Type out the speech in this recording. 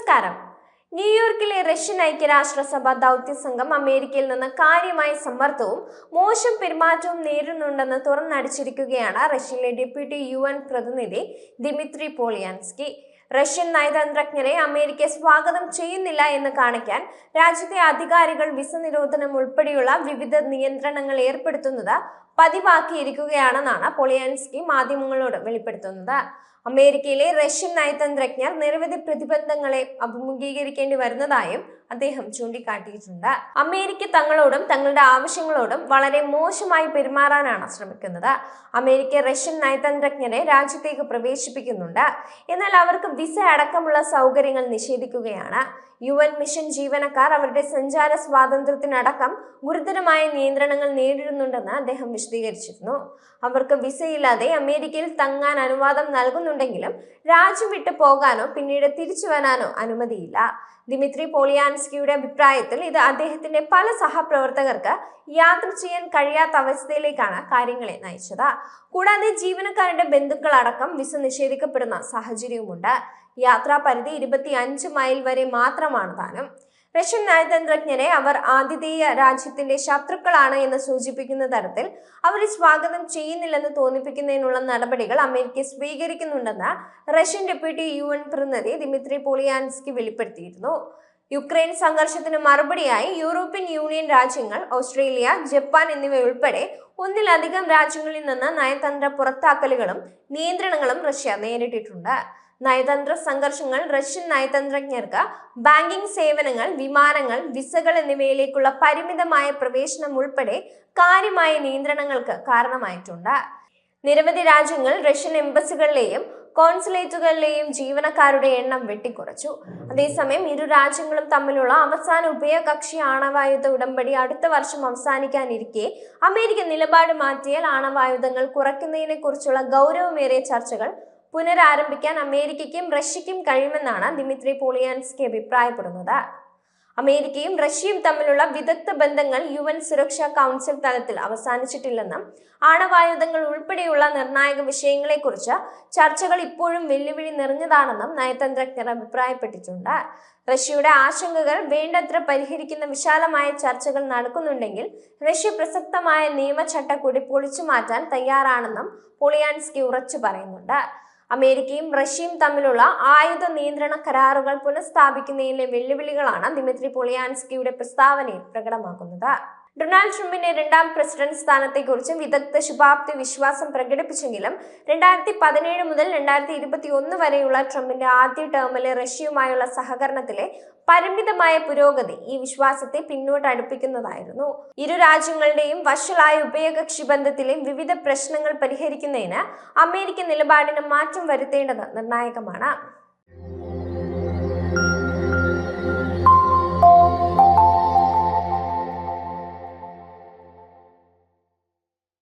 നമസ്കാരം. ന്യൂയോർക്കിലെ റഷ്യൻ ഐക്യരാഷ്ട്രസഭ ദൗത്യസംഘം അമേരിക്കയിൽ നിന്ന് കാര്യമായ സമ്മർദ്ദവും മോശം പെരുമാറ്റവും നേരിടുന്നുണ്ടെന്ന് തുറന്നടിച്ചിരിക്കുകയാണ് റഷ്യയിലെ ഡെപ്യൂട്ടി UN പ്രതിനിധി ദിമിത്രി പോളിയാൻസ്കി. റഷ്യൻ നയതന്ത്രജ്ഞരെ അമേരിക്ക സ്വാഗതം ചെയ്യുന്നില്ല എന്ന് കാണിക്കാൻ രാജ്യത്തെ അധികാരികൾ വിസ നിരോധനം ഉൾപ്പെടെയുള്ള വിവിധ നിയന്ത്രണങ്ങൾ ഏർപ്പെടുത്തുന്നത് പതിവാക്കിയിരിക്കുകയാണെന്നാണ് പോളിയാൻസ്കി മാധ്യമങ്ങളോട് വെളിപ്പെടുത്തുന്നത്. അമേരിക്കയിലെ റഷ്യൻ നയതന്ത്രജ്ഞർ നിരവധി പ്രതിബന്ധങ്ങളെ അഭിമുഖീകരിക്കേണ്ടി വരുന്നതായും അദ്ദേഹം ചൂണ്ടിക്കാട്ടിയിട്ടുണ്ട്. അമേരിക്ക തങ്ങളോടും തങ്ങളുടെ ആവശ്യങ്ങളോടും വളരെ മോശമായി പെരുമാറാനാണ് ശ്രമിക്കുന്നത്. അമേരിക്ക റഷ്യൻ നയതന്ത്രജ്ഞരെ രാജ്യത്തേക്ക് പ്രവേശിപ്പിക്കുന്നുണ്ട്, എന്നാൽ അവർക്ക് വിസ അടക്കമുള്ള സൗകര്യങ്ങൾ നിഷേധിക്കുകയാണ്. UN മിഷൻ ജീവനക്കാർ അവരുടെ സഞ്ചാര സ്വാതന്ത്ര്യത്തിനടക്കം ഗുരുതരമായ നിയന്ത്രണങ്ങൾ നേരിടുന്നുണ്ടെന്ന് അദ്ദേഹം വിശദീകരിച്ചിരുന്നു. അവർക്ക് വിസയില്ലാതെ അമേരിക്കയിൽ തങ്ങാൻ അനുവാദം നൽകുന്നുണ്ടെങ്കിലും രാജ്യം വിട്ടു പോകാനോ പിന്നീട് തിരിച്ചു വരാനോ അനുമതിയില്ല. ദിമിത്രി പോളിയാൻസ്കിയുടെ അഭിപ്രായത്തിൽ ഇത് അദ്ദേഹത്തിന്റെ പല സഹപ്രവർത്തകർക്ക് യാത്ര ചെയ്യാൻ കഴിയാത്ത അവസ്ഥയിലേക്കാണ് കാര്യങ്ങളെ നയിച്ചത്. കൂടാതെ ജീവനക്കാരുടെ ബന്ധുക്കൾ അടക്കം വിസ നിഷേധിക്കപ്പെടുന്ന സാഹചര്യവുമുണ്ട്. യാത്രാ പരിധി 25 മൈൽ വരെ മാത്രമാണ് താനും. റഷ്യൻ നയതന്ത്രജ്ഞരെ അവർ ആതിഥേയ രാജ്യത്തിന്റെ ശത്രുക്കളാണ് എന്ന് സൂചിപ്പിക്കുന്ന തരത്തിൽ അവരെ സ്വാഗതം ചെയ്യുന്നില്ലെന്ന് തോന്നിപ്പിക്കുന്നതിനുള്ള നടപടികൾ അമേരിക്ക സ്വീകരിക്കുന്നുണ്ടെന്ന് റഷ്യൻ ഡെപ്യൂട്ടി UN പ്രതിനിധി ദിമിത്രി പോളിയാൻസ്കി വെളിപ്പെടുത്തിയിരുന്നു. യുക്രൈൻ സംഘർഷത്തിന് മറുപടിയായി യൂറോപ്യൻ യൂണിയൻ രാജ്യങ്ങൾ, ഓസ്ട്രേലിയ, ജപ്പാൻ എന്നിവയുൾപ്പെടെ ഒന്നിലധികം രാജ്യങ്ങളിൽ നിന്ന് നയതന്ത്ര പുറത്താക്കലുകളും നിയന്ത്രണങ്ങളും റഷ്യ നേരിട്ടിട്ടുണ്ട്. നയതന്ത്ര സംഘർഷങ്ങൾ റഷ്യൻ നയതന്ത്രജ്ഞർക്ക് ബാങ്കിംഗ് സേവനങ്ങൾ, വിമാനങ്ങൾ, വിസകൾ എന്നിവയിലേക്കുള്ള പരിമിതമായ പ്രവേശനം ഉൾപ്പെടെ കാര്യമായ നിയന്ത്രണങ്ങൾക്ക് കാരണമായിട്ടുണ്ട്. നിരവധി രാജ്യങ്ങൾ റഷ്യൻ എംബസികളിലെയും കോൺസുലേറ്റുകളിലെയും ജീവനക്കാരുടെ എണ്ണം വെട്ടിക്കുറച്ചു. അതേസമയം ഇരു രാജ്യങ്ങളും തമ്മിലുള്ള അവസാന ഉഭയകക്ഷി ആണവായുധ ഉടമ്പടി അടുത്ത വർഷം അവസാനിക്കാനിരിക്കെ അമേരിക്ക നിലപാട് മാറ്റിയാൽ ആണവായുധങ്ങൾ കുറയ്ക്കുന്നതിനെ കുറിച്ചുള്ള ഗൗരവമേറിയ ചർച്ചകൾ പുനരാരംഭിക്കാൻ അമേരിക്കയ്ക്കും റഷ്യയ്ക്കും കഴിയുമെന്നാണ് ദിമിത്രി പോളിയാൻസ്കി അഭിപ്രായപ്പെടുന്നത്. അമേരിക്കയും റഷ്യയും തമ്മിലുള്ള വിദഗ്ധ ബന്ധങ്ങൾ UN സുരക്ഷാ കൗൺസിൽ തലത്തിൽ അവസാനിച്ചിട്ടില്ലെന്നും ആണവായുധങ്ങൾ ഉൾപ്പെടെയുള്ള നിർണായക വിഷയങ്ങളെക്കുറിച്ച് ചർച്ചകൾ ഇപ്പോഴും വെല്ലുവിളി നിറഞ്ഞതാണെന്നും നയതന്ത്രജ്ഞർ അഭിപ്രായപ്പെട്ടിട്ടുണ്ട്. റഷ്യയുടെ ആശങ്കകൾ വേണ്ടത്ര പരിഹരിക്കുന്ന വിശാലമായ ചർച്ചകൾ നടക്കുന്നുണ്ടെങ്കിൽ റഷ്യ പ്രസക്തമായ നിയമചട്ടക്കൂടി പൊളിച്ചു മാറ്റാൻ തയ്യാറാണെന്നും പോളിയാൻസ്കി ഉറച്ചു പറയുന്നുണ്ട്. അമേരിക്കയും റഷ്യയും തമ്മിലുള്ള ആയുധ നിയന്ത്രണ കരാറുകൾ പുനഃസ്ഥാപിക്കുന്നതിലെ വെല്ലുവിളികളാണ് ദിമിത്രി പോളിയാൻസ്കിയുടെ പ്രസ്താവനയിൽ പ്രകടമാക്കുന്നത്. ഡൊണാൾഡ് ട്രംപിന്റെ രണ്ടാം പ്രസിഡന്റ് സ്ഥാനത്തെക്കുറിച്ച് വിദഗ്ധ ശുഭാപ്തി വിശ്വാസം പ്രകടിപ്പിച്ചെങ്കിലും 2017 മുതൽ 2021 വരെയുള്ള ട്രംപിന്റെ ആദ്യ ടേമിലെ റഷ്യയുമായുള്ള സഹകരണത്തിലെ പരിമിതമായ പുരോഗതി ഈ വിശ്വാസത്തെ പിന്നോട്ടടുപ്പിക്കുന്നതായിരുന്നു. ഇരു രാജ്യങ്ങളുടെയും വഷളായ ഉഭയകക്ഷി ബന്ധത്തിലെ വിവിധ പ്രശ്നങ്ങൾ പരിഹരിക്കുന്നതിന് അമേരിക്കൻ നിലപാടിന് മാറ്റം വരുത്തേണ്ടത് നിർണായകമാണ്.